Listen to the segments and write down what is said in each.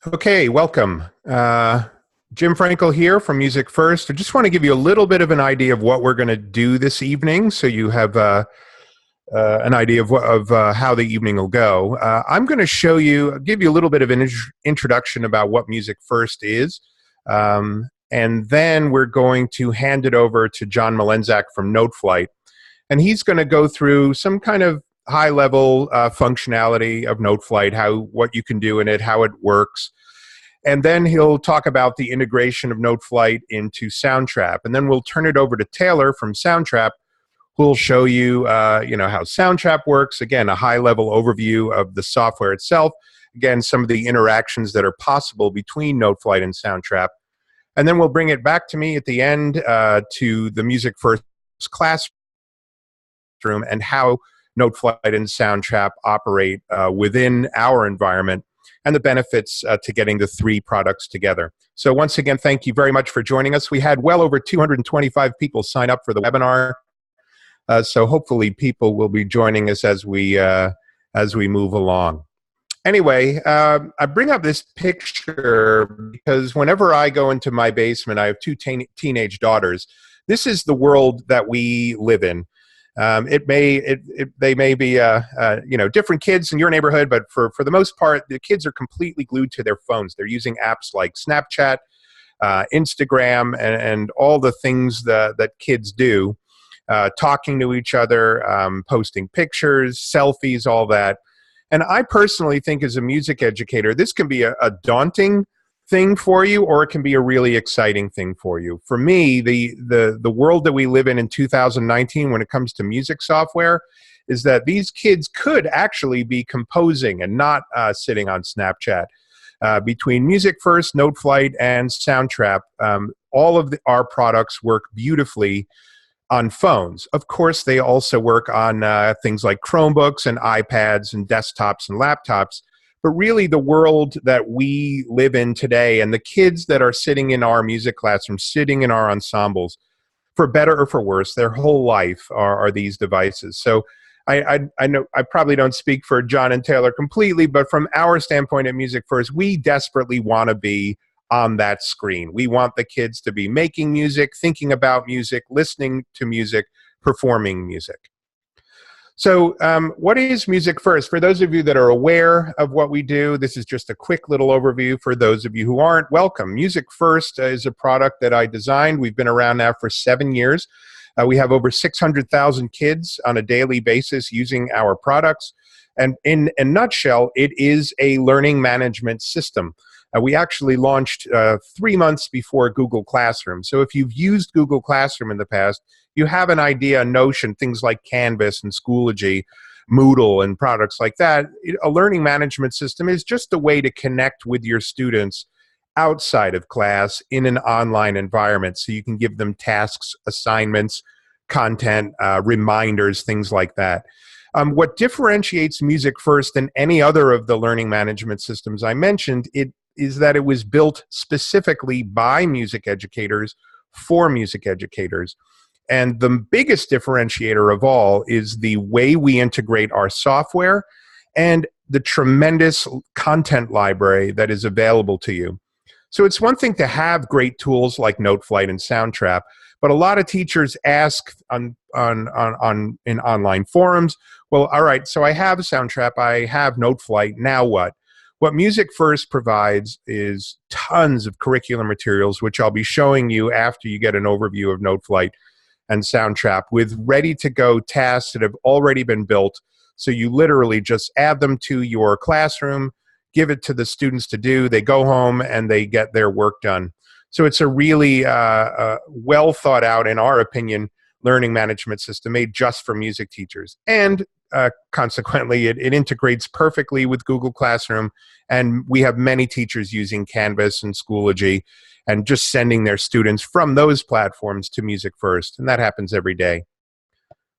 Okay, welcome. Jim Frankel here from Music First. I just want to give you a little bit of an idea of what we're going to do this evening, so you have an idea of how the evening will go. I'm going to give you a little bit of an introduction about what Music First is, and then we're going to hand it over to John Malenzak from Noteflight, and he's going to go through some kind of high-level functionality of Noteflight, what you can do in it, how it works. And then he'll talk about the integration of Noteflight into Soundtrap. And then we'll turn it over to Taylor from Soundtrap, who'll show you, how Soundtrap works. Again, a high-level overview of the software itself. Again, some of the interactions that are possible between Noteflight and Soundtrap. And then we'll bring it back to me at the end to the Music First classroom and how Noteflight and Soundtrap operate within our environment, and the benefits to getting the three products together. So once again, thank you very much for joining us. We had well over 225 people sign up for the webinar, so hopefully people will be joining us as we move along. Anyway, I bring up this picture because whenever I go into my basement, I have two teenage daughters. This is the world that we live in. They may be different kids in your neighborhood, but for the most part, the kids are completely glued to their phones. They're using apps like Snapchat, Instagram, and all the things that kids do, talking to each other, posting pictures, selfies, all that. And I personally think, as a music educator, this can be a daunting thing for you, or it can be a really exciting thing for you. For me, the world that we live in 2019 when it comes to music software is that these kids could actually be composing and not sitting on Snapchat. Between Music First, Noteflight, and Soundtrap, all of our products work beautifully on phones. Of course, they also work on things like Chromebooks and iPads and desktops and laptops. But really, the world that we live in today, and the kids that are sitting in our music classrooms, sitting in our ensembles, for better or for worse, their whole life are these devices. So I know I probably don't speak for John and Taylor completely, but from our standpoint at Music First, we desperately want to be on that screen. We want the kids to be making music, thinking about music, listening to music, performing music. So what is Music First? For those of you that are aware of what we do, this is just a quick little overview. For those of you who aren't, welcome. Music First is a product that I designed. We've been around now for 7 years. We have over 600,000 kids on a daily basis using our products. And in a nutshell, it is a learning management system. We actually launched 3 months before Google Classroom. So if you've used Google Classroom in the past, you have an idea, a notion, things like Canvas and Schoology, Moodle, and products like that. A learning management system is just a way to connect with your students outside of class in an online environment, so you can give them tasks, assignments, content, reminders, things like that. What differentiates Music First than any other of the learning management systems I mentioned, is that it was built specifically by music educators for music educators. And the biggest differentiator of all is the way we integrate our software and the tremendous content library that is available to you. So it's one thing to have great tools like Noteflight and Soundtrap, but a lot of teachers ask in online forums, well, all right, so I have Soundtrap, I have Noteflight, now what? What Music First provides is tons of curriculum materials, which I'll be showing you after you get an overview of Noteflight and Soundtrap, with ready-to-go tasks that have already been built. So you literally just add them to your classroom, give it to the students to do, they go home and they get their work done. So it's a really well thought out, in our opinion, learning management system made just for music teachers. And consequently, it integrates perfectly with Google Classroom, and we have many teachers using Canvas and Schoology and just sending their students from those platforms to Music First, and that happens every day.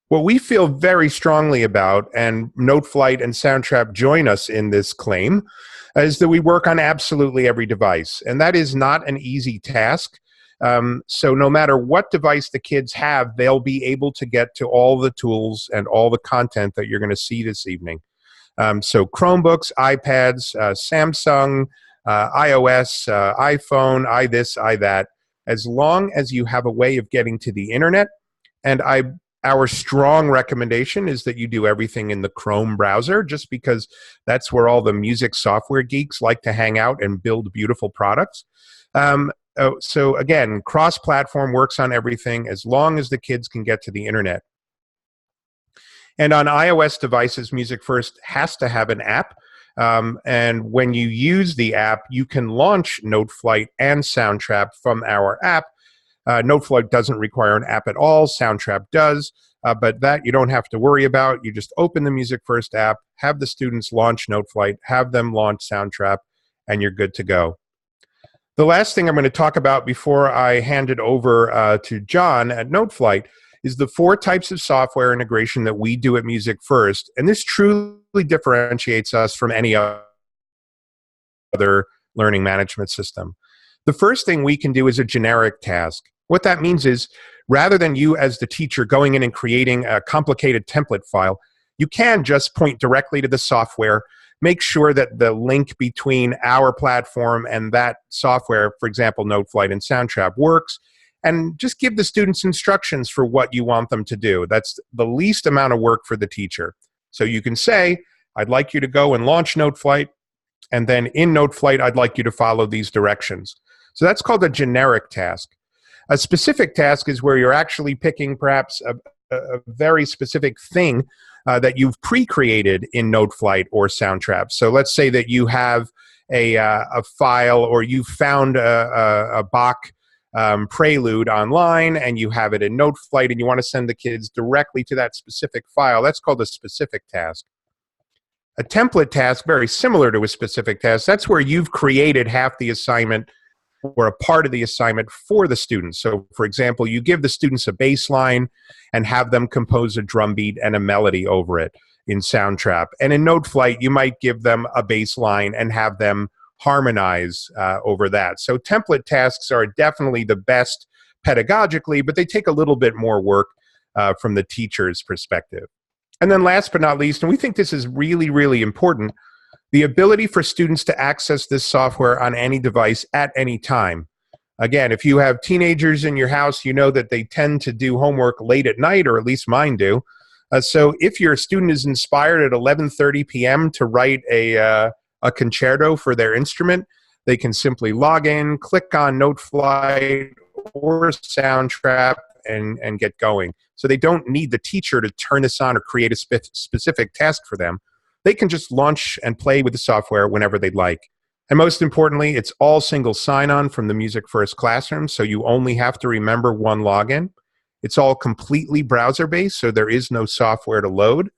What we feel very strongly about, and Noteflight and Soundtrap join us in this claim, is that we work on absolutely every device, and that is not an easy task. So no matter what device the kids have, they'll be able to get to all the tools and all the content that you're going to see this evening. So Chromebooks, iPads, Samsung, iOS, iPhone, this, that, as long as you have a way of getting to the internet. And our strong recommendation is that you do everything in the Chrome browser, just because that's where all the music software geeks like to hang out and build beautiful products. So again, cross-platform works on everything as long as the kids can get to the internet. And on iOS devices, Music First has to have an app. And when you use the app, you can launch Noteflight and Soundtrap from our app. Noteflight doesn't require an app at all. Soundtrap does, but that you don't have to worry about. You just open the Music First app, have the students launch Noteflight, have them launch Soundtrap, and you're good to go. The last thing I'm going to talk about before I hand it over to John at Noteflight is the 4 types of software integration that we do at Music First, and this truly differentiates us from any other learning management system. The first thing we can do is a generic task. What that means is, rather than you as the teacher going in and creating a complicated template file, you can just point directly to the software, make sure that the link between our platform and that software, for example, Noteflight and Soundtrap, works, and just give the students instructions for what you want them to do. That's the least amount of work for the teacher. So you can say, I'd like you to go and launch Noteflight, and then in Noteflight, I'd like you to follow these directions. So that's called a generic task. A specific task is where you're actually picking perhaps a very specific thing that you've pre-created in Noteflight or Soundtrap. So let's say that you have a file, or you found a Bach prelude online and you have it in Noteflight and you want to send the kids directly to that specific file. That's called a specific task. A template task, very similar to a specific task, that's where you've created half the assignment or a part of the assignment for the students. So for example, you give the students a bass line and have them compose a drum beat and a melody over it in Soundtrap. And in Noteflight, you might give them a bass line and have them harmonize over that. So template tasks are definitely the best pedagogically, but they take a little bit more work from the teacher's perspective. And then last but not least, and we think this is really, really important, the ability for students to access this software on any device at any time. Again, if you have teenagers in your house, you know that they tend to do homework late at night, or at least mine do. So if your student is inspired at 11:30 p.m. to write a concerto for their instrument, they can simply log in, click on Noteflight or Soundtrap, and get going. So they don't need the teacher to turn this on or create a specific task for them. They can just launch and play with the software whenever they'd like. And most importantly, it's all single sign-on from the Music First classroom, so you only have to remember one login. It's all completely browser-based, so there is no software to load.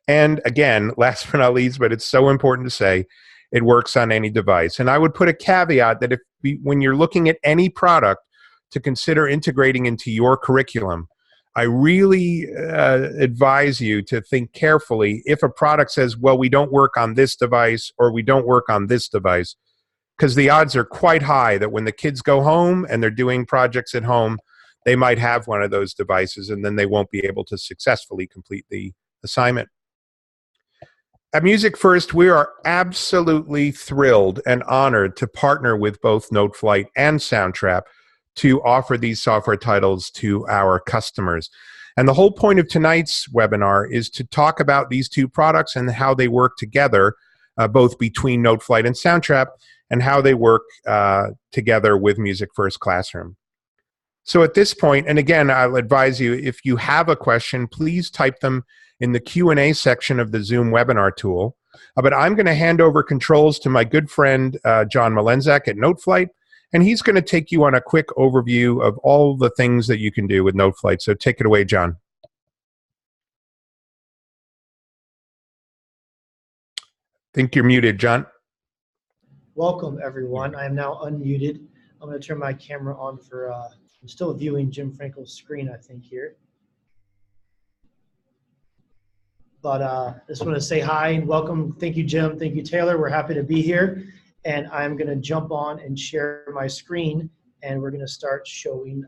And again, last but not least, but it's so important to say, it works on any device. And I would put a caveat that when you're looking at any product to consider integrating into your curriculum, I really advise you to think carefully if a product says, well, we don't work on this device or we don't work on this device, because the odds are quite high that when the kids go home and they're doing projects at home, they might have one of those devices and then they won't be able to successfully complete the assignment. At Music First, we are absolutely thrilled and honored to partner with both Noteflight and Soundtrap to offer these software titles to our customers. And the whole point of tonight's webinar is to talk about these two products and how they work together, both between Noteflight and Soundtrap, and how they work together with Music First Classroom. So at this point, and again, I'll advise you, if you have a question, please type them in the Q&A section of the Zoom webinar tool. But I'm going to hand over controls to my good friend, John Malenzak at Noteflight, and he's going to take you on a quick overview of all the things that you can do with Noteflight. So take it away, John. I think you're muted, John. Welcome, everyone. I am now unmuted. I'm going to turn my camera on for, I'm still viewing Jim Frankel's screen, I think, here. But I just want to say hi and welcome. Thank you, Jim. Thank you, Taylor. We're happy to be here. And I'm going to jump on and share my screen, and we're going to start showing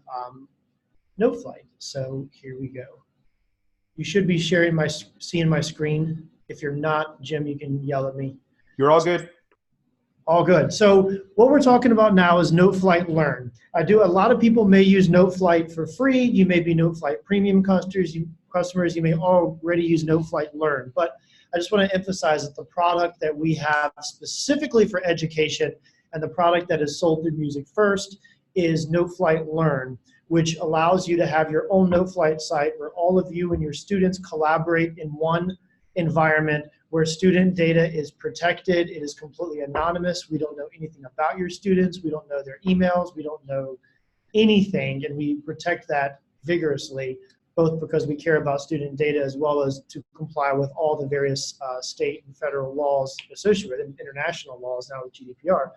Noteflight. So here we go. You should be seeing my screen. If you're not, Jim, you can yell at me. You're all good. All good. So what we're talking about now is Noteflight Learn. A lot of people may use Noteflight for free. You may be Noteflight premium customers. You may already use Noteflight Learn. But I just want to emphasize that the product that we have specifically for education and the product that is sold through Music First is Noteflight Learn, which allows you to have your own Noteflight site where all of you and your students collaborate in one environment where student data is protected. It is completely anonymous. We don't know anything about your students. We don't know their emails. We don't know anything, and we protect that vigorously, both because we care about student data as well as to comply with all the various state and federal laws associated with it, international laws now with GDPR.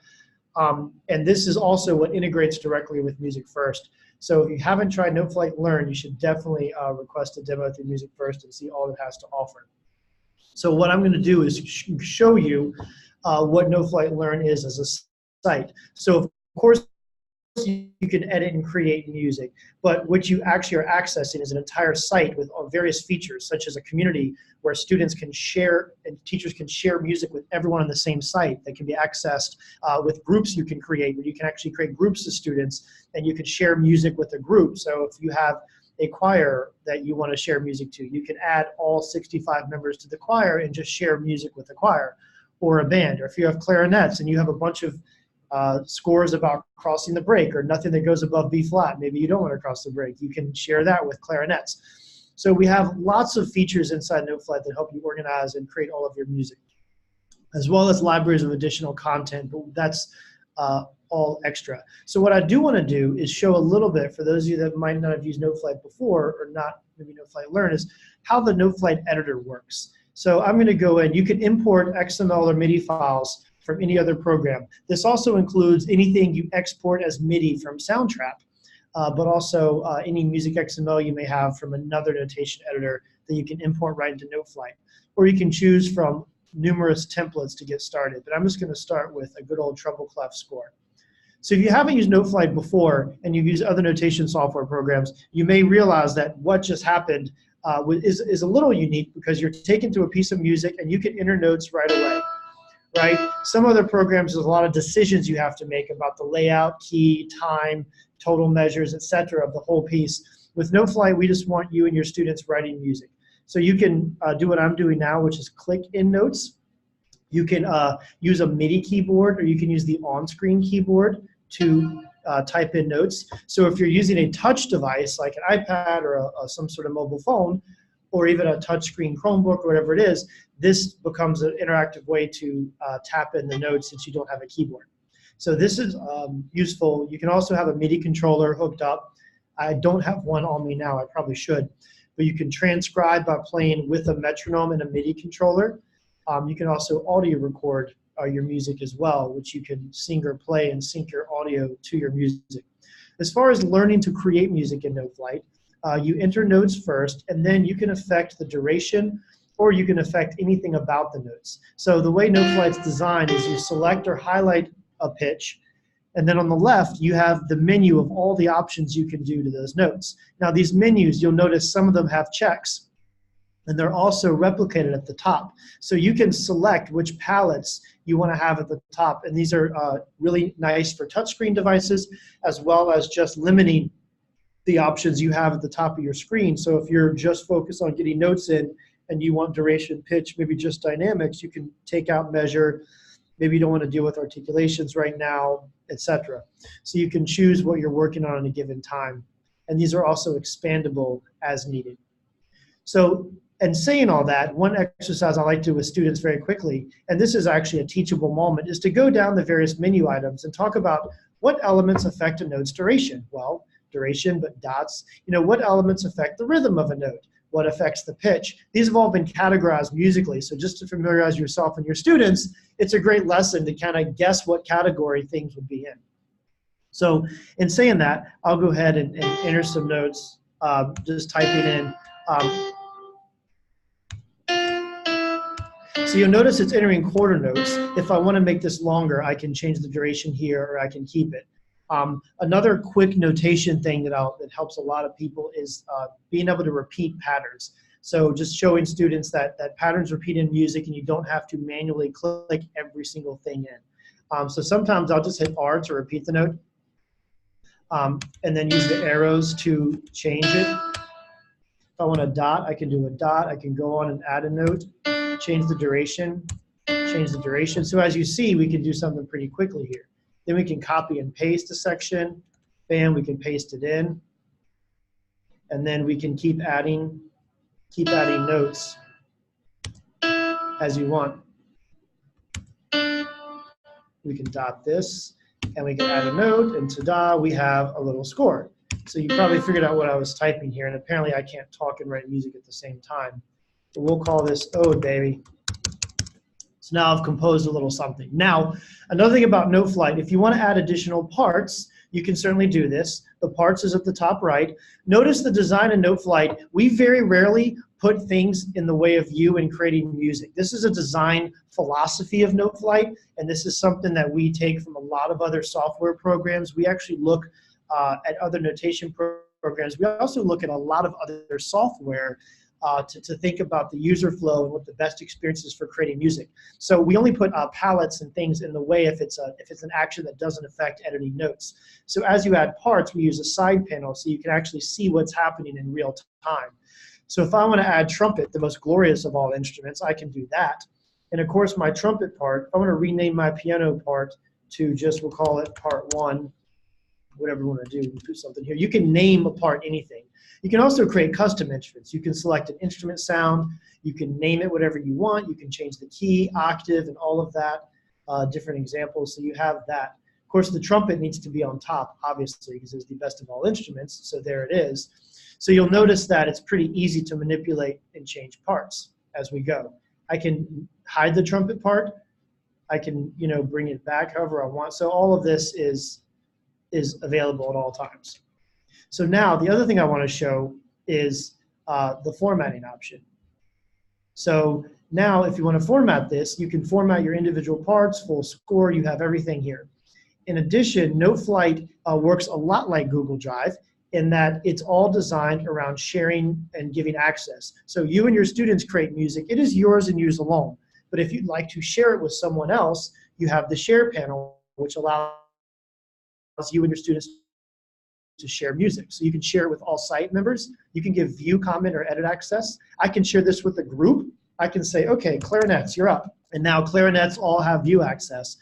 And this is also what integrates directly with Music First. So if you haven't tried Noteflight Learn, you should definitely request a demo through Music First and see all it has to offer. So what I'm going to do is show you what Noteflight Learn is as a site. So of course you can edit and create music, but what you actually are accessing is an entire site with various features, such as a community where students can share and teachers can share music with everyone on the same site that can be accessed with groups you can create, where you can actually create groups of students and you can share music with a group. So if you have a choir that you want to share music to, you can add all 65 members to the choir and just share music with the choir, or a band. Or if you have clarinets and you have a bunch of scores about crossing the break or nothing that goes above B flat, maybe you don't want to cross the break, you can share that with clarinets. So we have lots of features inside Noteflight that help you organize and create all of your music, as well as libraries of additional content, but that's all extra. So what I do want to do is show a little bit, for those of you that might not have used Noteflight before or not maybe Noteflight Learn, is how the Noteflight editor works. So I'm going to go in. You can import XML or MIDI files from any other program. This also includes anything you export as MIDI from Soundtrap, but also any music XML you may have from another notation editor that you can import right into Noteflight. Or you can choose from numerous templates to get started. But I'm just going to start with a good old treble clef score. So if you haven't used Noteflight before and you've used other notation software programs, you may realize that what just happened is a little unique, because you're taken to a piece of music and you can enter notes right away, right? Some other programs, there's a lot of decisions you have to make about the layout, key, time, total measures, etc. of the whole piece. With Noteflight, we just want you and your students writing music. So you can do what I'm doing now, which is click in notes. You can use a MIDI keyboard, or you can use the on-screen keyboard to type in notes. So if you're using a touch device like an iPad or some sort of mobile phone, or even a touchscreen Chromebook or whatever it is, this becomes an interactive way to tap in the notes since you don't have a keyboard. So this is useful. You can also have a MIDI controller hooked up. I don't have one on me now. I probably should. But you can transcribe by playing with a metronome and a MIDI controller. You can also audio record your music as well, which you can sing or play and sync your audio to your music. As far as learning to create music in Noteflight, you enter notes first, and then you can affect the duration, or you can affect anything about the notes. So the way Noteflight's designed is you select or highlight a pitch, and then on the left, you have the menu of all the options you can do to those notes. Now these menus, you'll notice some of them have checks, and they're also replicated at the top. So you can select which palettes you want to have at the top, and these are really nice for touchscreen devices, as well as just limiting the options you have at the top of your screen. So if you're just focused on getting notes in and you want duration, pitch, maybe just dynamics, you can take out measure. Maybe you don't want to deal with articulations right now, etc. So you can choose what you're working on at a given time. And these are also expandable as needed. So, and saying all that, one exercise I like to do with students very quickly, and this is actually a teachable moment, is to go down the various menu items and talk about what elements affect a note's duration. Well, duration, but dots. What elements affect the rhythm of a note? What affects the pitch? These have all been categorized musically, so just to familiarize yourself and your students, it's a great lesson to kind of guess what category things would be in. So in saying that, I'll go ahead and enter some notes, just typing in. So you'll notice it's entering quarter notes. If I want to make this longer, I can change the duration here, or I can keep it. Another quick notation thing that helps a lot of people is being able to repeat patterns. So just showing students that patterns repeat in music, and you don't have to manually click every single thing in. So sometimes I'll just hit R to repeat the note, and then use the arrows to change it. If I want a dot, I can do a dot. I can go on and add a note, change the duration, change the duration. So as you see, we can do something pretty quickly here. Then we can copy and paste a section. Bam, we can paste it in. And then we can keep adding notes as you want. We can dot this, and we can add a note, and ta-da, we have a little score. So you probably figured out what I was typing here, and apparently I can't talk and write music at the same time. But we'll call this Ode, baby. So now I've composed a little something. Now, another thing about Noteflight, if you want to add additional parts, you can certainly do this. The parts is at the top right. Notice the design in Noteflight, we very rarely put things in the way of you in creating music. This is a design philosophy of Noteflight, and this is something that we take from a lot of other software programs. We actually look at other notation programs. We also look at a lot of other software to think about the user flow and what the best experience is for creating music. So we only put palettes and things in the way if it's an action that doesn't affect editing notes. So as you add parts, we use a side panel so you can actually see what's happening in real time. So if I want to add trumpet, the most glorious of all instruments, I can do that. And of course, my trumpet part, if I want to rename my piano part to just, we'll call it part 1, whatever you want to do, put something here. You can name a part anything. You can also create custom instruments. You can select an instrument sound. You can name it whatever you want. You can change the key, octave, and all of that, different examples. So you have that. Of course, the trumpet needs to be on top, obviously, because it's the best of all instruments. So there it is. So you'll notice that it's pretty easy to manipulate and change parts as we go. I can hide the trumpet part. I can, bring it back however I want. So all of this is available at all times. So now the other thing I want to show is the formatting option. So now if you want to format this, you can format your individual parts, full score, you have everything here. In addition, Noteflight works a lot like Google Drive in that it's all designed around sharing and giving access. So you and your students create music, it is yours and yours alone. But if you'd like to share it with someone else, you have the share panel, which allows you and your students to share music. So you can share it with all site members. You can give view, comment, or edit access. I can share this with a group. I can say, okay, clarinets, you're up. And now clarinets all have view access.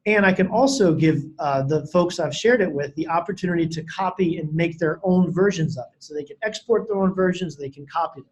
And I can also give the folks I've shared it with the opportunity to copy and make their own versions of it. So they can export their own versions, they can copy them.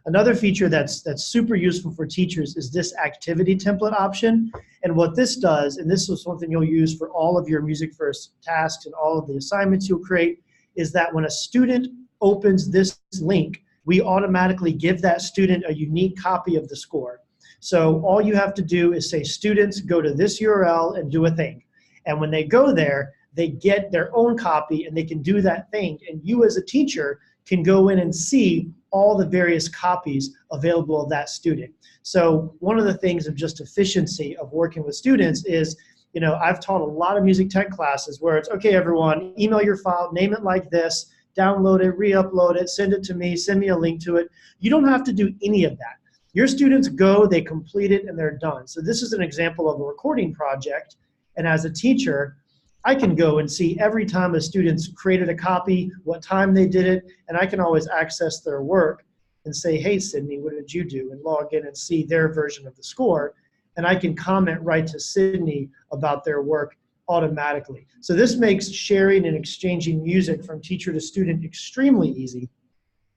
Another feature that's super useful for teachers is this activity template option. And what this does, and this is something you'll use for all of your Music First tasks and all of the assignments you'll create, is that when a student opens this link, we automatically give that student a unique copy of the score. So all you have to do is say, students, go to this URL and do a thing. And when they go there, they get their own copy and they can do that thing. And you as a teacher can go in and see all the various copies available of that student. So one of the things of just efficiency of working with students is, I've taught a lot of music tech classes where it's, okay, everyone, email your file, name it like this, download it, re-upload it, send it to me, send me a link to it. You don't have to do any of that. Your students go, they complete it, and they're done. So this is an example of a recording project. And as a teacher, I can go and see every time a student's created a copy, what time they did it, and I can always access their work and say, hey, Sydney, what did you do? And log in and see their version of the score. And I can comment right to Sydney about their work automatically. So this makes sharing and exchanging music from teacher to student extremely easy.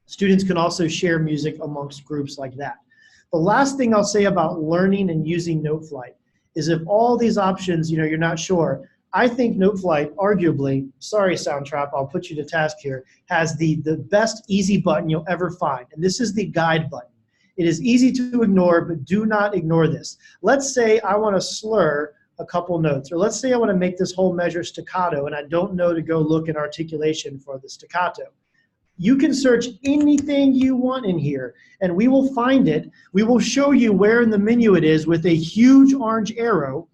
Students can also share music amongst groups like that. The last thing I'll say about learning and using Noteflight is if all these options, you're not sure, I think Noteflight, arguably, sorry Soundtrap, I'll put you to task here, has the best easy button you'll ever find. And this is the guide button. It is easy to ignore, but do not ignore this. Let's say I want to slur a couple notes, or let's say I want to make this whole measure staccato and I don't know to go look in articulation for the staccato. You can search anything you want in here, and we will find it. We will show you where in the menu it is with a huge orange arrow,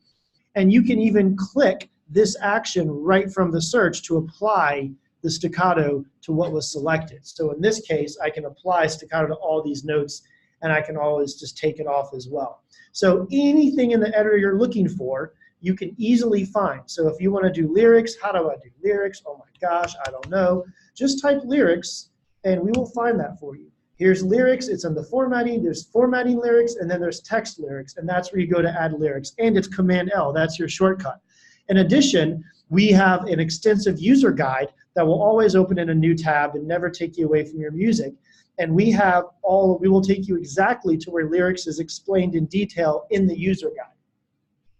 and you can even click this action right from the search to apply the staccato to what was selected. So in this case, I can apply staccato to all these notes, and I can always just take it off as well. So anything in the editor you're looking for, you can easily find. So if you want to do lyrics, how do I do lyrics? Oh my gosh, I don't know. Just type lyrics and we will find that for you. Here's lyrics, it's in the formatting, there's formatting lyrics, and then there's text lyrics, and that's where you go to add lyrics, and it's Command L, that's your shortcut. In addition, we have an extensive user guide that will always open in a new tab and never take you away from your music. And we will take you exactly to where lyrics is explained in detail in the user guide.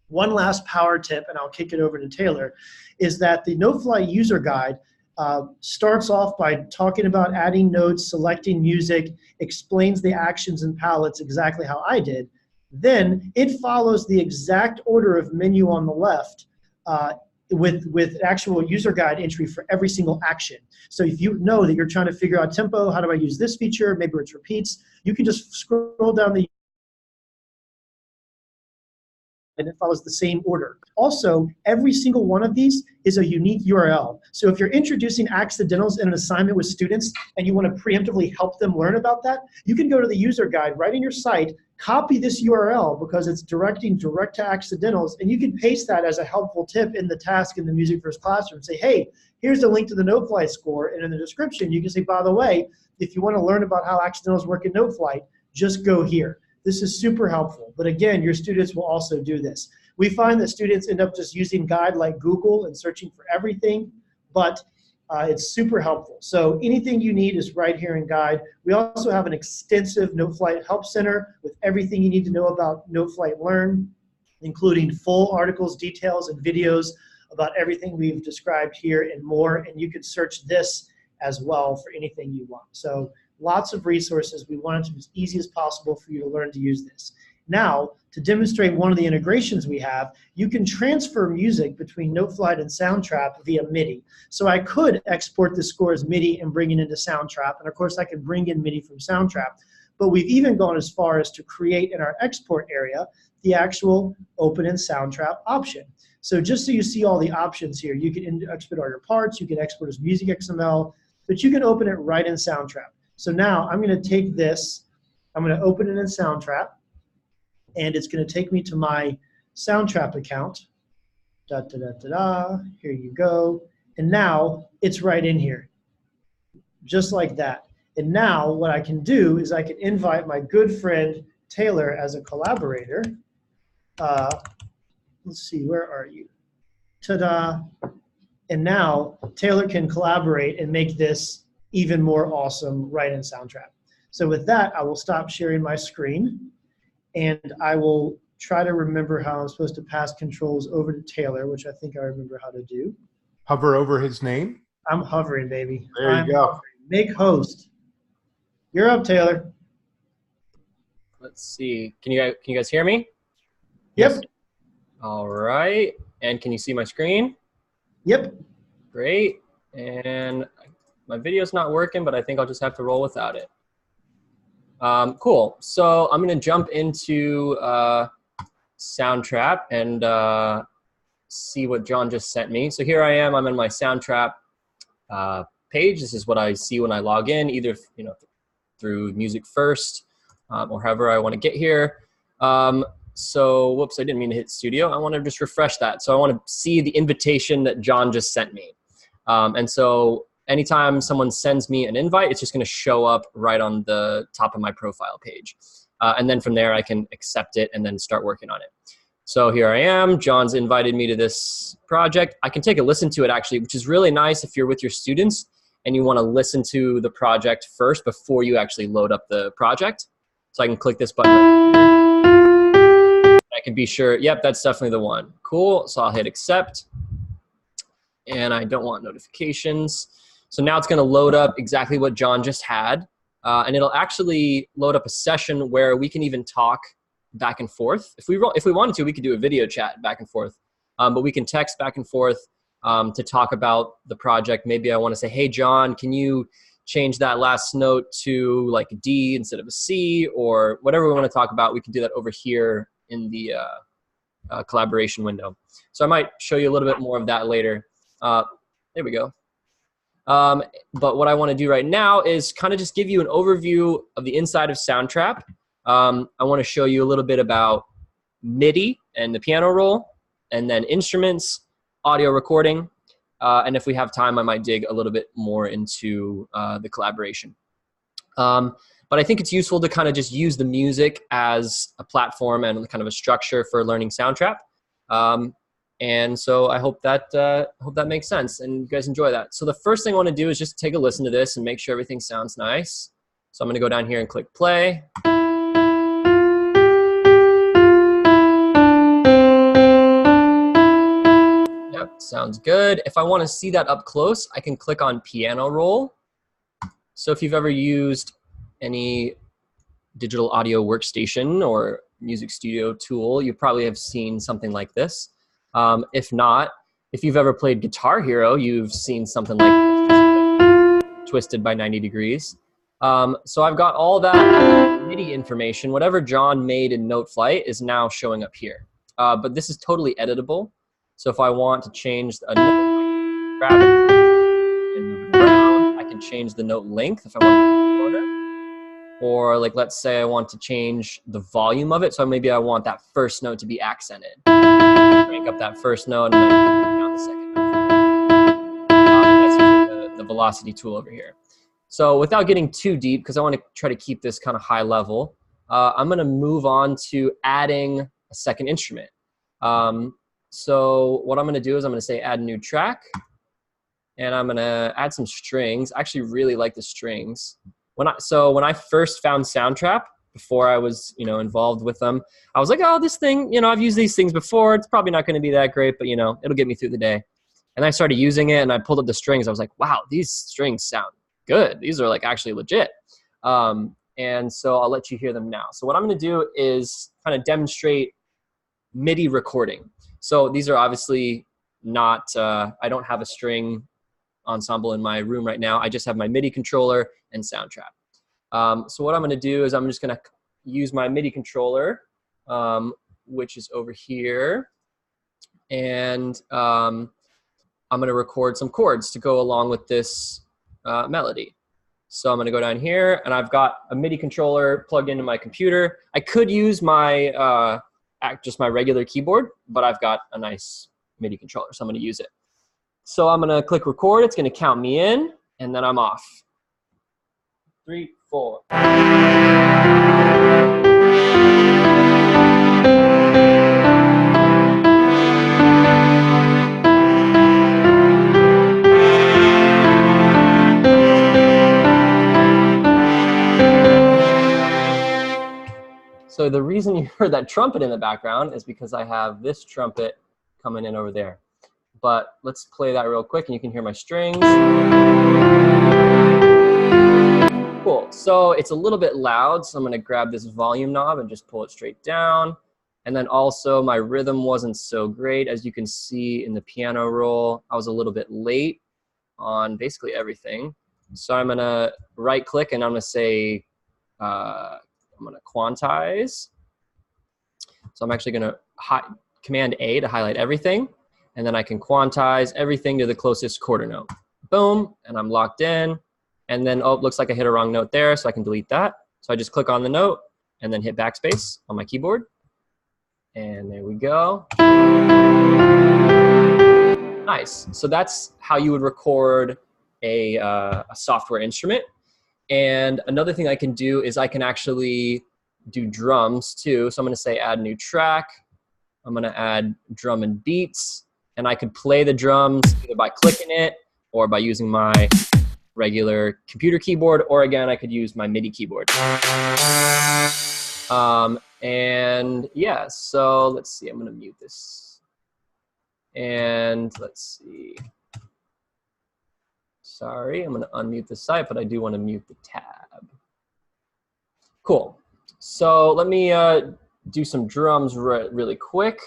One last power tip, and I'll kick it over to Taylor, is that the Noteflight user guide starts off by talking about adding notes, selecting music, explains the actions and palettes exactly how I did. Then it follows the exact order of menu on the left with actual user guide entry for every single action. So if you know that you're trying to figure out tempo, how do I use this feature, maybe it's repeats, you can just scroll down the and it follows the same order. Also, every single one of these is a unique URL. So if you're introducing accidentals in an assignment with students and you want to preemptively help them learn about that, you can go to the user guide right in your site, copy this URL because it's directing direct to accidentals, and you can paste that as a helpful tip in the task in the Music First Classroom. Say, hey, here's the link to the Noteflight score, and in the description you can say, by the way, if you want to learn about how accidentals work in Noteflight, just go here. This is super helpful, but again, your students will also do this. We find that students end up just using Guide like Google and searching for everything, but it's super helpful. So anything you need is right here in Guide. We also have an extensive Noteflight Help Center with everything you need to know about Noteflight Learn, including full articles, details, and videos about everything we've described here and more, and you can search this as well for anything you want. So lots of resources. We want it to be as easy as possible for you to learn to use this. Now, to demonstrate one of the integrations we have, you can transfer music between Noteflight and Soundtrap via MIDI. So I could export the score as MIDI and bring it into Soundtrap, and of course I can bring in MIDI from Soundtrap, but we've even gone as far as to create in our export area the actual open in Soundtrap option. So just so you see all the options here, you can export all your parts, you can export as music XML, but you can open it right in Soundtrap. So now I'm going to take this, I'm going to open it in Soundtrap, and it's going to take me to my Soundtrap account. Here you go. And now it's right in here, just like that. And now what I can do is I can invite my good friend Taylor as a collaborator. Let's see, where are you? Ta-da. And now Taylor can collaborate and make this even more awesome right in Soundtrap. So with that, I will stop sharing my screen, and I will try to remember how I'm supposed to pass controls over to Taylor, which I think I remember how to do. Hover over his name. I'm hovering, baby. There you go. Hovering. Make host. You're up, Taylor. Let's see. Can you guys hear me? Yep. All right. And can you see my screen? Yep. Great. And my video's not working, but I think I'll just have to roll without it. Cool. So I'm going to jump into Soundtrap and see what John just sent me. So here I am. I'm in my Soundtrap page. This is what I see when I log in, either through Music First or however I want to get here. So whoops, I didn't mean to hit Studio. I want to just refresh that. So I want to see the invitation that John just sent me. And so anytime someone sends me an invite, it's just going to show up right on the top of my profile page. And then from there, I can accept it and then start working on it. So here I am. John's invited me to this project. I can take a listen to it, actually, which is really nice if you're with your students and you want to listen to the project first before you actually load up the project. So I can click this button. I can be sure, yep, that's definitely the one. Cool. So I'll hit accept. And I don't want notifications. So now it's going to load up exactly what John just had. And it'll actually load up a session where we can even talk back and forth. If we wanted to, we could do a video chat back and forth. But we can text back and forth to talk about the project. Maybe I want to say, hey, John, can you change that last note to like a D instead of a C, or whatever we want to talk about. We can do that over here in the collaboration window. So I might show you a little bit more of that later. There we go. But what I want to do right now is kind of just give you an overview of the inside of Soundtrap. I want to show you a little bit about MIDI and the piano roll, and then instruments, audio recording, and if we have time, I might dig a little bit more into the collaboration. But I think it's useful to kind of just use the music as a platform and kind of a structure for learning Soundtrap. And so I hope that makes sense and you guys enjoy that. So the first thing I want to do is just take a listen to this and make sure everything sounds nice. So I'm going to go down here and click play. Yep, sounds good. If I want to see that up close, I can click on piano roll. So if you've ever used any digital audio workstation or music studio tool, you probably have seen something like this. If not, if you've ever played Guitar Hero, you've seen something like this, twisted by 90 degrees. So I've got all that MIDI information. Whatever John made in Noteflight is now showing up here. But this is totally editable. So if I want to change a note, I can grab it and move it around. I can change the note length if I want to make it shorter. Or like, let's say I want to change the volume of it. So maybe I want that first note to be accented. Crank up that first note and then crank down the second note. That's using the velocity tool over here. So without getting too deep, because I want to try to keep this kind of high level, I'm going to move on to adding a second instrument. So what I'm going to do is I'm going to say add new track. And I'm going to add some strings. I actually really like the strings. When I first found Soundtrap, before I was involved with them, I was like, oh, this thing, I've used these things before. It's probably not going to be that great, but it'll get me through the day. And I started using it, and I pulled up the strings. I was like, wow, these strings sound good. These are like actually legit. And so I'll let you hear them now. So what I'm going to do is kind of demonstrate MIDI recording. So these are obviously not. I don't have a string ensemble in my room right now. I just have my MIDI controller and Soundtrap. So what I'm going to do is I'm just going to use my MIDI controller, which is over here, and I'm going to record some chords to go along with this melody. So I'm going to go down here, and I've got a MIDI controller plugged into my computer. I could use my just my regular keyboard, but I've got a nice MIDI controller, so I'm going to use it. So I'm going to click record. It's going to count me in, and then I'm off. 3, 4. So the reason you heard that trumpet in the background is because I have this trumpet coming in over there. But let's play that real quick and you can hear my strings. Cool, so it's a little bit loud, so I'm gonna grab this volume knob and just pull it straight down. And then also my rhythm wasn't so great. As you can see in the piano roll, I was a little bit late on basically everything. So I'm gonna right click and I'm gonna say, I'm gonna quantize. So I'm actually gonna Command A to highlight everything. And then I can quantize everything to the closest quarter note. Boom, and I'm locked in. And then, oh, it looks like I hit a wrong note there, so I can delete that. So I just click on the note and then hit backspace on my keyboard. And there we go. Nice. So that's how you would record a software instrument. And another thing I can do is I can actually do drums too. So I'm going to say add new track. I'm going to add drum and beats. And I could play the drums either by clicking it or by using my regular computer keyboard, or again, I could use my MIDI keyboard. And yeah, so let's see, I'm gonna mute this. And let's see. Sorry, I'm gonna unmute the site, but I do wanna mute the tab. Cool, so let me do some drums really quick.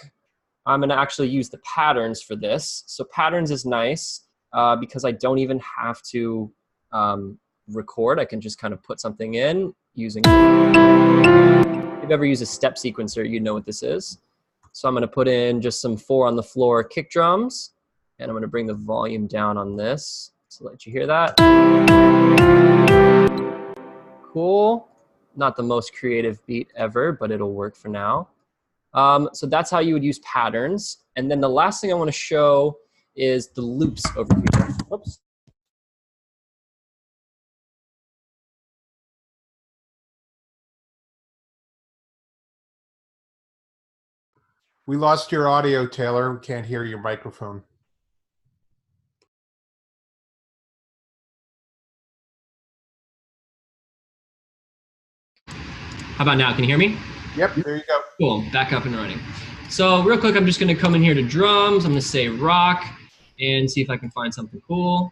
I'm gonna actually use the patterns for this. So patterns is nice because I don't even have to record. I can just kind of put something in using, if you've ever used a step sequencer, you know what this is. So I'm gonna put in just some 4 on the floor kick drums, and I'm gonna bring the volume down on this to let you hear that. Cool. Not the most creative beat ever, but it'll work for now. So that's how you would use patterns. And then the last thing I want to show is the loops over here. Whoops. We lost your audio, Taylor. We can't hear your microphone. How about now? Can you hear me? Yep, there you go. Cool, back up and running. So real quick, I'm just gonna come in here to drums. I'm gonna say rock and see if I can find something cool.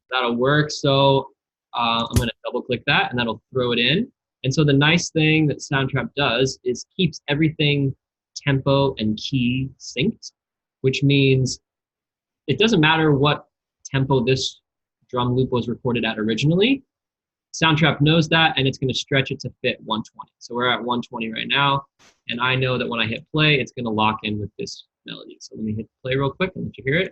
That'll work. So I'm gonna double click that and that'll throw it in. And so the nice thing that Soundtrap does is keeps everything tempo and key synced, which means it doesn't matter what tempo this drum loop was recorded at originally. Soundtrap knows that, and it's going to stretch it to fit 120. So we're at 120 right now, and I know that when I hit play, it's going to lock in with this melody. So let me hit play real quick and let you hear it.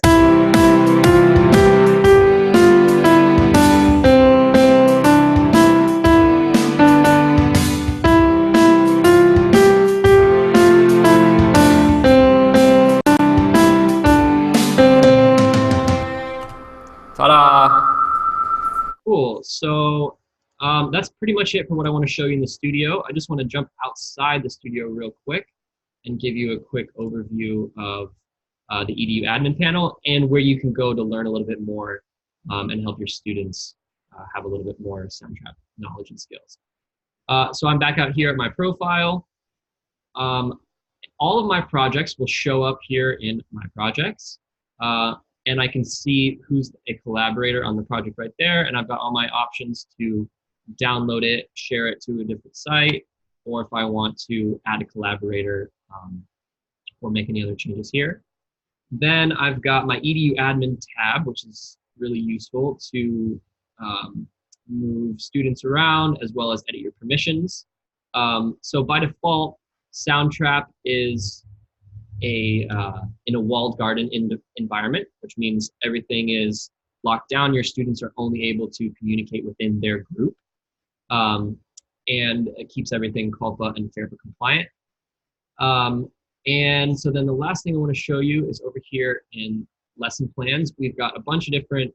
Ta-da! Cool. So that's pretty much it for what I want to show you in the studio. I just want to jump outside the studio real quick and give you a quick overview of the EDU Admin Panel and where you can go to learn a little bit more and help your students have a little bit more Soundtrap knowledge and skills. So I'm back out here at my profile. All of my projects will show up here in my projects. And I can see who's a collaborator on the project right there. And I've got all my options to download it, share it to a different site, or if I want to add a collaborator or make any other changes here. Then I've got my EDU admin tab, which is really useful to move students around as well as edit your permissions. So by default, Soundtrap is in a walled garden environment, which means everything is locked down. Your students are only able to communicate within their group, and it keeps everything COLPA and FAIRPA compliant. And so then the last thing I want to show you is over here in lesson plans. We've got a bunch of different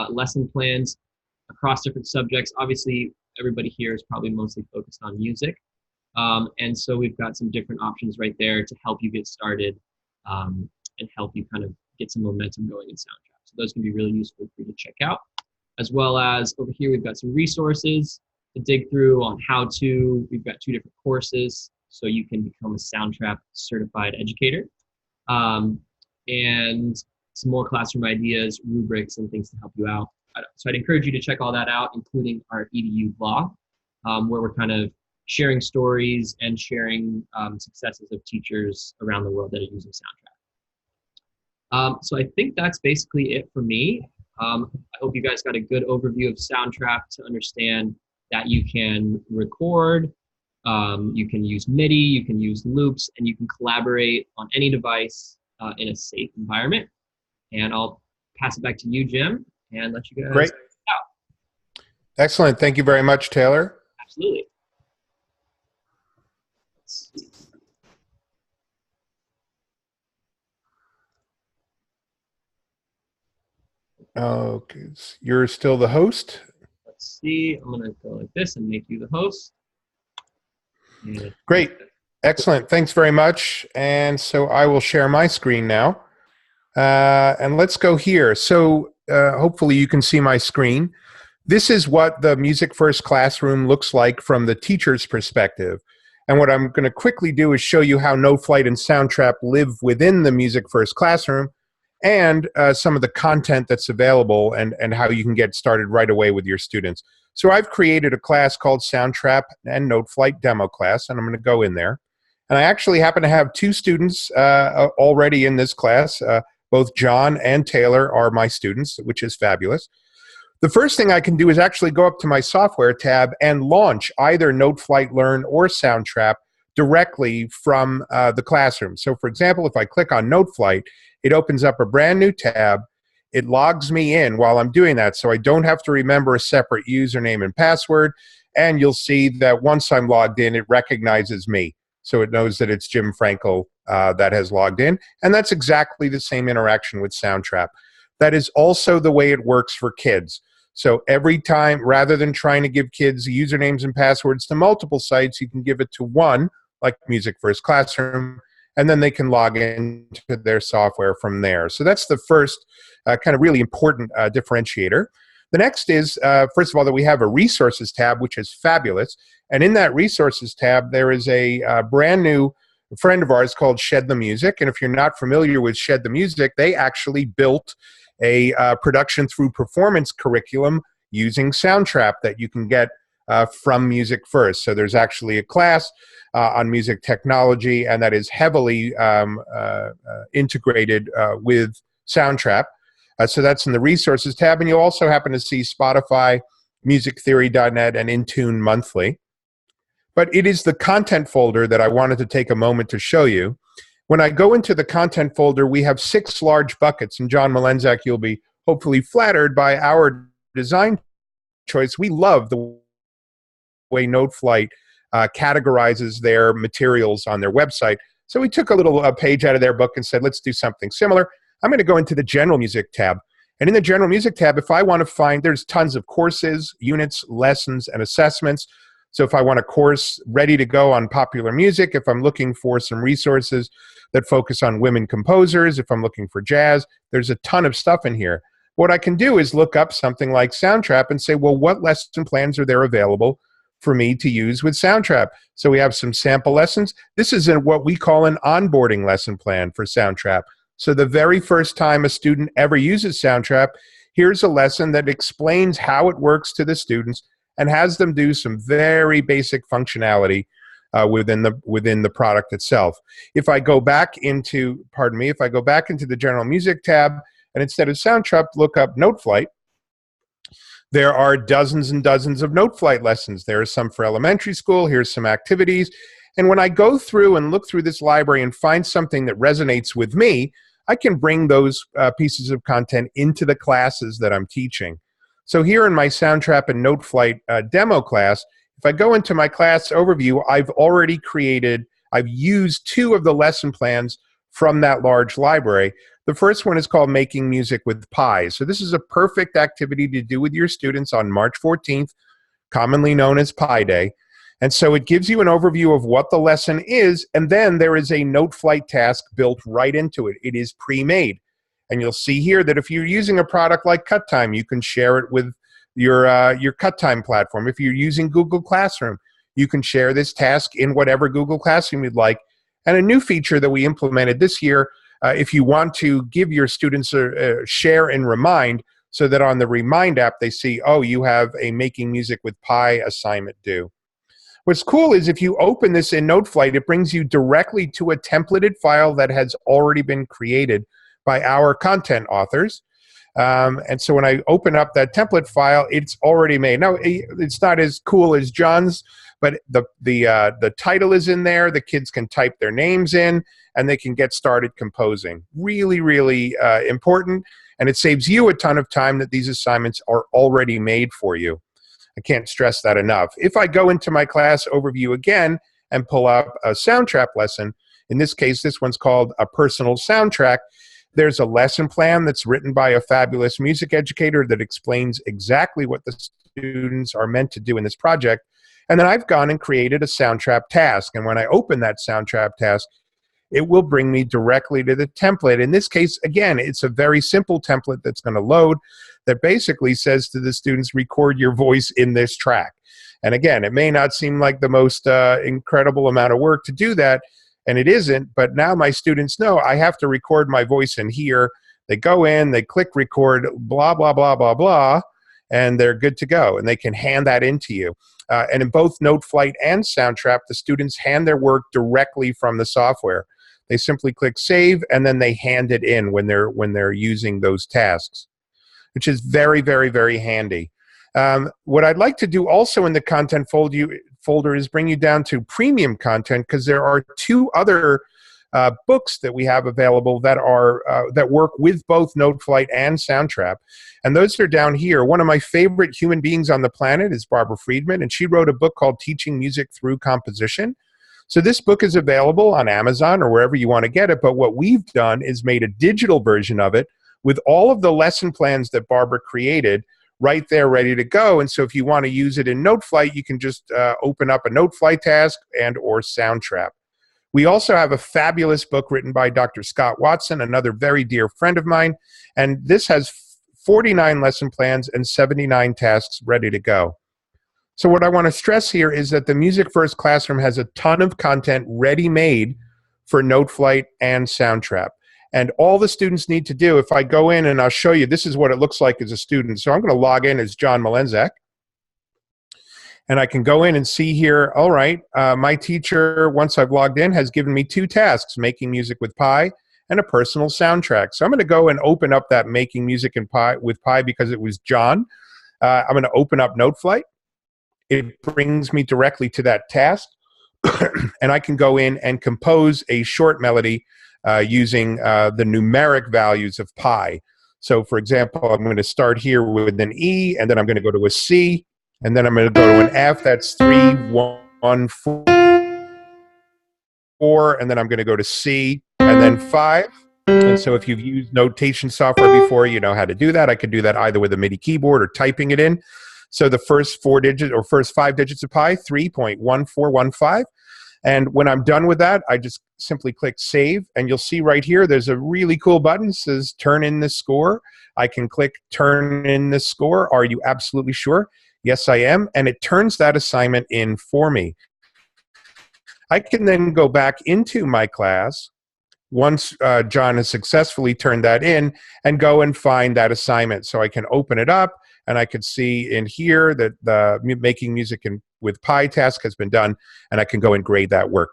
lesson plans across different subjects. Obviously, everybody here is probably mostly focused on music. And so we've got some different options right there to help you get started and help you kind of get some momentum going in Soundtrap. So those can be really useful for you to check out. As well as over here, we've got some resources to dig through on how to. We've got 2 different courses, so you can become a Soundtrap certified educator. And some more classroom ideas, rubrics, and things to help you out. So I'd encourage you to check all that out, including our EDU blog, where we're kind of sharing stories and sharing successes of teachers around the world that are using Soundtrap. So I think that's basically it for me. I hope you guys got a good overview of Soundtrap to understand that you can record, you can use MIDI, you can use loops, and you can collaborate on any device in a safe environment. And I'll pass it back to you, Jim, and let you guys Great. out. Excellent. Thank you very much, Taylor. Absolutely. Okay, you're still the host. Let's see. I'm going to go like this and make you the host. Great. Excellent. Thanks very much. And so I will share my screen now. And let's go here. So hopefully you can see my screen. This is what the Music First Classroom looks like from the teacher's perspective. And what I'm going to quickly do is show you how Noteflight and Soundtrap live within the Music First Classroom and some of the content that's available and how you can get started right away with your students. So I've created a class called Soundtrap and Noteflight Demo Class, and I'm going to go in there. And I actually happen to have 2 students already in this class. Both John and Taylor are my students, which is fabulous. The first thing I can do is actually go up to my software tab and launch either Noteflight Learn or Soundtrap directly from the classroom. So for example, if I click on Noteflight, it opens up a brand new tab. It logs me in while I'm doing that, so I don't have to remember a separate username and password. and you'll see that once I'm logged in, it recognizes me. So it knows that it's Jim Frankel that has logged in. And that's exactly the same interaction with Soundtrap. That is also the way it works for kids. So every time, rather than trying to give kids usernames and passwords to multiple sites, you can give it to one, like Music First Classroom, and then they can log into their software from there. So that's the first kind of really important differentiator. The next is, first of all, that we have a resources tab, which is fabulous. And in that resources tab, there is a brand new friend of ours called Shed the Music. And if you're not familiar with Shed the Music, they actually built a production through performance curriculum using Soundtrap that you can get from Music First. So there's actually a class on music technology, and that is heavily integrated with Soundtrap. So that's in the resources tab, and you'll also happen to see Spotify, musictheory.net, and Intune monthly. But it is the content folder that I wanted to take a moment to show you. When I go into the content folder, we have 6 large buckets, and John Malenzak, you'll be hopefully flattered by our design choice. We love the way Noteflight categorizes their materials on their website. So we took a little page out of their book and said, let's do something similar. I'm going to go into the General Music tab. And in the General Music tab, if I want to find, there's tons of courses, units, lessons, and assessments. So if I want a course ready to go on popular music, if I'm looking for some resources that focus on women composers, if I'm looking for jazz, there's a ton of stuff in here. What I can do is look up something like Soundtrap and say, well, what lesson plans are there available for me to use with Soundtrap? So we have some sample lessons. This is what we call an onboarding lesson plan for Soundtrap. So the very first time a student ever uses Soundtrap, here's a lesson that explains how it works to the students and has them do some very basic functionality within the product itself. If I go back into, if I go back into the General Music tab, and instead of Soundtrap, look up Noteflight, there are dozens and dozens of Noteflight lessons. There are some for elementary school. Here's some activities. And when I go through and look through this library and find something that resonates with me, I can bring those pieces of content into the classes that I'm teaching. So here in my Soundtrap and Noteflight demo class, if I go into my class overview, I've used 2 of the lesson plans from that large library. The first one is called Making Music with Pi. So this is a perfect activity to do with your students on March 14th, commonly known as Pi Day. And so it gives you an overview of what the lesson is, and then there is a Noteflight task built right into it. It is pre-made. And you'll see here that if you're using a product like QutTime, you can share it with your QutTime platform. If you're using Google Classroom, you can share this task in whatever Google Classroom you'd like. And a new feature that we implemented this year, if you want to give your students a share and remind, so that on the Remind app they see, oh, you have a Making Music with Pi assignment due. What's cool is if you open this in Noteflight, it brings you directly to a templated file that has already been created by our content authors. And so when I open up that template file, it's already made. Now, it's not as cool as John's, but the title is in there. The kids can type their names in, and they can get started composing. Really, really important, and it saves you a ton of time that these assignments are already made for you. I can't stress that enough. If I go into my class overview again and pull up a Soundtrap lesson, in this case, this one's called A Personal Soundtrack, there's a lesson plan that's written by a fabulous music educator that explains exactly what the students are meant to do in this project. And then I've gone and created a Soundtrap task. And when I open that Soundtrap task, it will bring me directly to the template. In this case, again, it's a very simple template that's going to load that basically says to the students, record your voice in this track. And again, it may not seem like the most incredible amount of work to do that, and it isn't, but now my students know I have to record my voice in here. They go in, they click record, blah, blah, blah, blah, blah, and they're good to go, and they can hand that into you. And in both Noteflight and Soundtrap, the students hand their work directly from the software. They simply click save, and then they hand it in when they're using those tasks, which is very, very, very handy. What I'd like to do also in the content folder is bring you down to premium content, because there are 2 other books that we have available that are that work with both Noteflight and Soundtrap. And those are down here. One of my favorite human beings on the planet is Barbara Friedman, and she wrote a book called Teaching Music Through Composition. So this book is available on Amazon or wherever you want to get it, but what we've done is made a digital version of it with all of the lesson plans that Barbara created right there ready to go. And so if you want to use it in Noteflight, you can just open up a Noteflight task and or Soundtrap. We also have a fabulous book written by Dr. Scott Watson, another very dear friend of mine, and this has 49 lesson plans and 79 tasks ready to go. So what I want to stress here is that the Music First Classroom has a ton of content ready-made for Noteflight and Soundtrap. And all the students need to do, if I go in and I'll show you, this is what it looks like as a student. So I'm going to log in as John Malenzak. And I can go in and see here, all right, my teacher, once I've logged in, has given me 2 tasks, making music with Pi and a personal soundtrack. So I'm going to go and open up that making music with Pi because it was John. I'm going to open up Noteflight. It brings me directly to that task. And I can go in and compose a short melody using the numeric values of Pi. So for example, I'm going to start here with an E, and then I'm going to go to a C, and then I'm going to go to an F. That's 3, 1, 4, and then I'm going to go to C, and then 5. And so if you've used notation software before, you know how to do that. I could do that either with a MIDI keyboard or typing it in. So the first 4 digits or first 5 digits of Pi, 3.1415. And when I'm done with that, I just simply click Save, and you'll see right here there's a really cool button that says Turn in the Score. I can click Turn in the Score. Are you absolutely sure? Yes, I am. And it turns that assignment in for me. I can then go back into my class once John has successfully turned that in and go and find that assignment. So I can open it up, and I can see in here that the making music with Pi task has been done, and I can go and grade that work.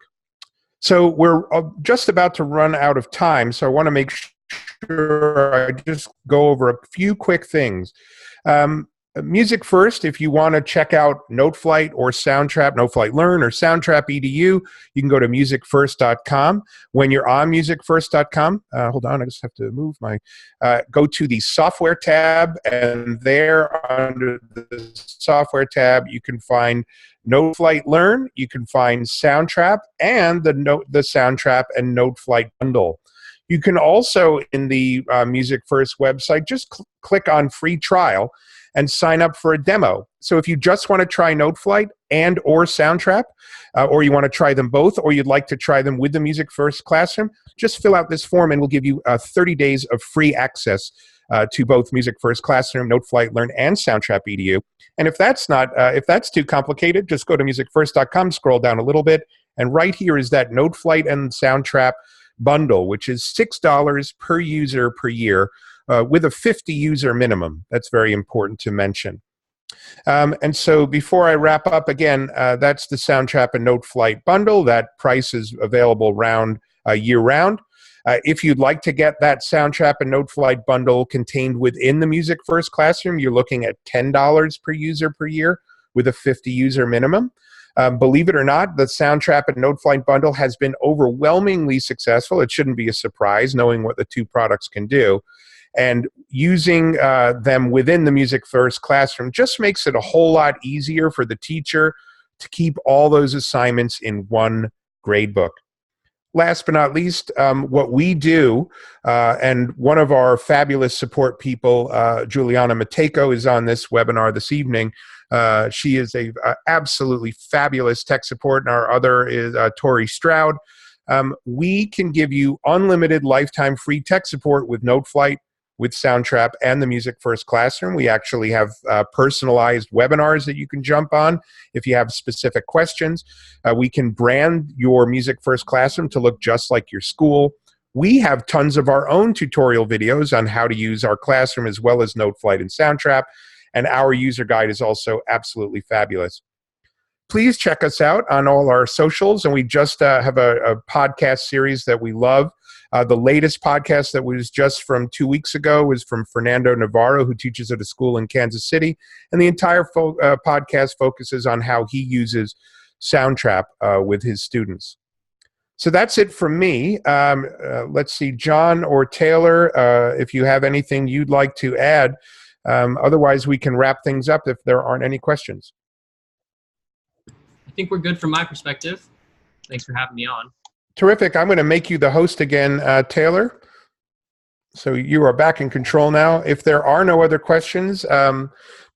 So we're just about to run out of time, so I want to make sure I just go over a few quick things. Music first, if you want to check out Noteflight or Soundtrap, Noteflight Learn or Soundtrap EDU, you can go to musicfirst.com. When you're on musicfirst.com, hold on, I just have to move my, go to the software tab, and there under the software tab, you can find Noteflight Learn, you can find Soundtrap, and the Soundtrap and Noteflight bundle. You can also, in the Music First website, just click on free trial and sign up for a demo. So if you just want to try Noteflight and or Soundtrap, or you want to try them both, or you'd like to try them with the Music First Classroom, just fill out this form and we'll give you 30 days of free access to both Music First Classroom, Noteflight Learn, and Soundtrap EDU. And if that's not, if that's too complicated, just go to musicfirst.com, scroll down a little bit, and right here is that Noteflight and Soundtrap bundle, which is $6 per user per year, with a 50 user minimum. That's very important to mention. And so before I wrap up, again, that's the Soundtrap and Noteflight bundle. That price is available year-round. If you'd like to get that Soundtrap and Noteflight bundle contained within the Music First Classroom, you're looking at $10 per user per year with a 50 user minimum. Believe it or not, the Soundtrap and Noteflight bundle has been overwhelmingly successful. It shouldn't be a surprise knowing what the two products can do. And using them within the Music First Classroom just makes it a whole lot easier for the teacher to keep all those assignments in one gradebook. Last but not least, what we do, and one of our fabulous support people, Juliana Matejko, is on this webinar this evening. She is a absolutely fabulous tech support, and our other is Tori Stroud. We can give you unlimited lifetime free tech support with Noteflight, with Soundtrap, and the Music First Classroom. We actually have personalized webinars that you can jump on if you have specific questions. We can brand your Music First Classroom to look just like your school. We have tons of our own tutorial videos on how to use our classroom as well as Noteflight and Soundtrap, and our user guide is also absolutely fabulous. Please check us out on all our socials, and we just have a podcast series that we love. The latest podcast that was just from 2 weeks ago was from Fernando Navarro, who teaches at a school in Kansas City, and the entire podcast focuses on how he uses Soundtrap with his students. So that's it from me. Let's see, John or Taylor, if you have anything you'd like to add. Otherwise, we can wrap things up if there aren't any questions. I think we're good from my perspective. Thanks for having me on. Terrific. I'm going to make you the host again, Taylor. So you are back in control now. If there are no other questions,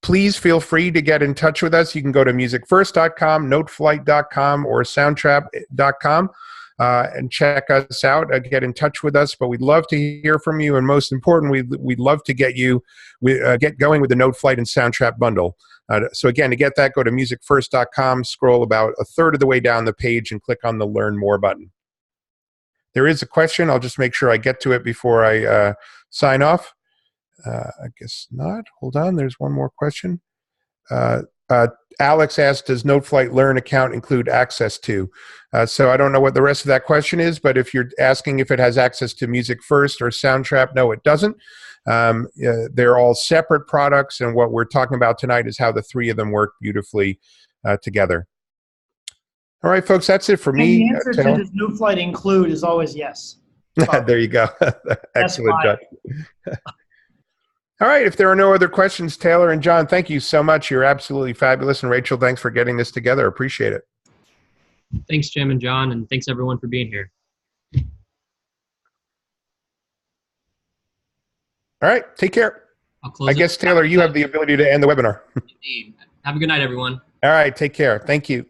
please feel free to get in touch with us. You can go to musicfirst.com, noteflight.com, or soundtrap.com. And check us out, get in touch with us. But we'd love to hear from you, and most important, we'd love to get you get going with the Noteflight and Soundtrap bundle. So again, to get that, go to musicfirst.com, scroll about a third of the way down the page, and click on the Learn More button. There is a question. I'll just make sure I get to it before I sign off. I guess not. Hold on. There's one more question. Alex asked, does Noteflight Learn account include access to? So I don't know what the rest of that question is, but if you're asking if it has access to Music First or Soundtrap, no, it doesn't. They're all separate products, and what we're talking about tonight is how the three of them work beautifully together. All right, folks, that's it for me. And the answer to does Noteflight include is always yes. There you go. Excellent, John. All right, if there are no other questions, Taylor and John, thank you so much. You're absolutely fabulous. And Rachel, thanks for getting this together. Appreciate it. Thanks, Jim and John, and thanks everyone for being here. All right, take care. I'll close I guess, Taylor, you have the ability to end the webinar. Indeed. Have a good night, everyone. All right, take care. Thank you.